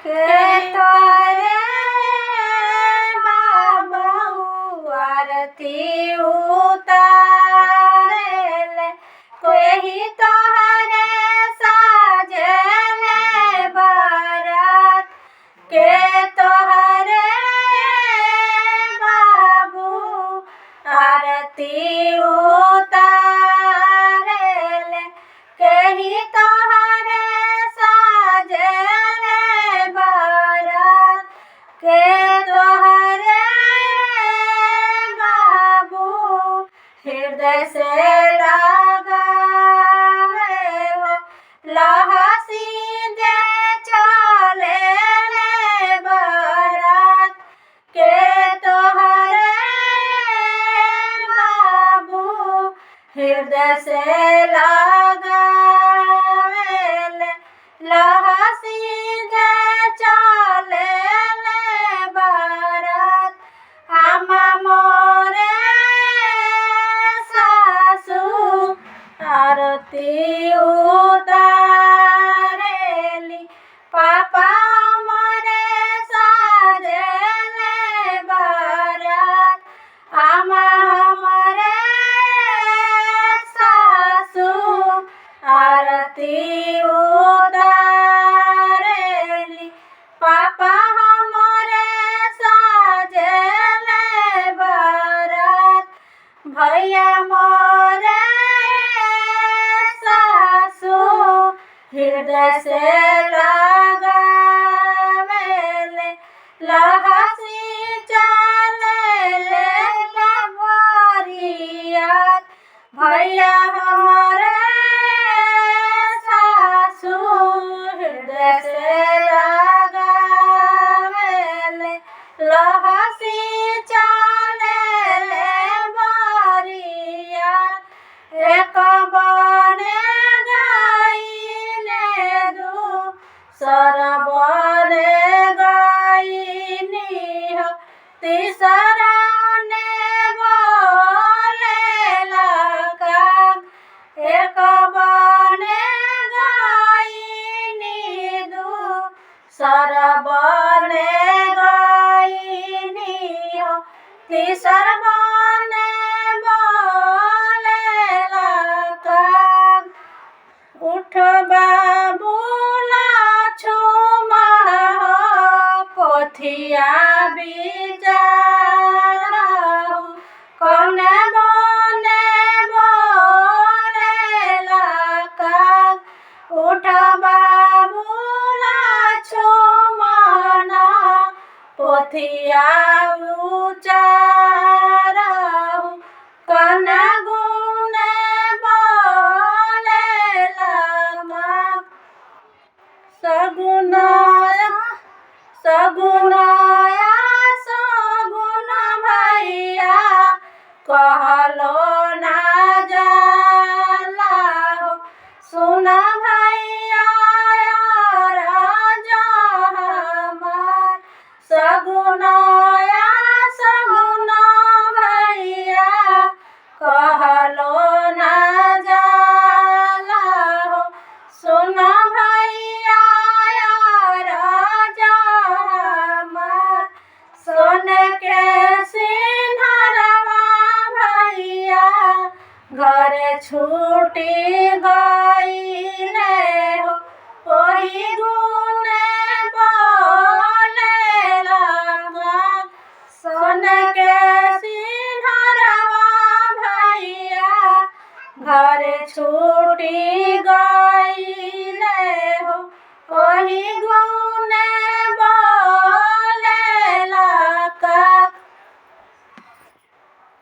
के तोरे बाबू आरती उतारेले कोई तोहरे साजने बारात के तोहरे बाबू आरती उतारेले कही तोहरे साजने बारात के तोहरे बाबू हृदय से लगावे हो लहसी दे चले बारात के तोहरे बाबू हृदय से लगावेले लहसी दे चले बारात आमा मोरे सासू आरती उतारेली पापा मोरे साजने बारात आमा हमरे सासू आरती उतारेली पापा हमरे साजने बारात भैया मोरे सासू हृदय से लगावेले लहसी चलेले बरियात भैया हमारे सासू हृदय से लगावेले लहसी चलेले बरियात एक बने गाइले दू सरबने गाइनी हो तीसरा ने बोले लगा एक बने गाइनी दू सरबने गाइनी हो तीसर बने बोले लगा उठ बाबूला छुमड़ हो पोथिया बिचारा कौन बने बोले लगा उठ बाबूला छुमड़ पोथिया उचारा कौन गुने बोले लगा सगुनाया सगुनाया सगुन भैया कहलो ना जाला हो सुन भैया राजा हमार सगुनाया सगुन भैया कहलो ना जाला हो सुन भैया राजा हमार सोन के सिंहरवा भैया घर छूटी गईले हो ओही गुने बोले लगा सोन के सिंहरवा भैया घर छूटी गईले हो ओही गुने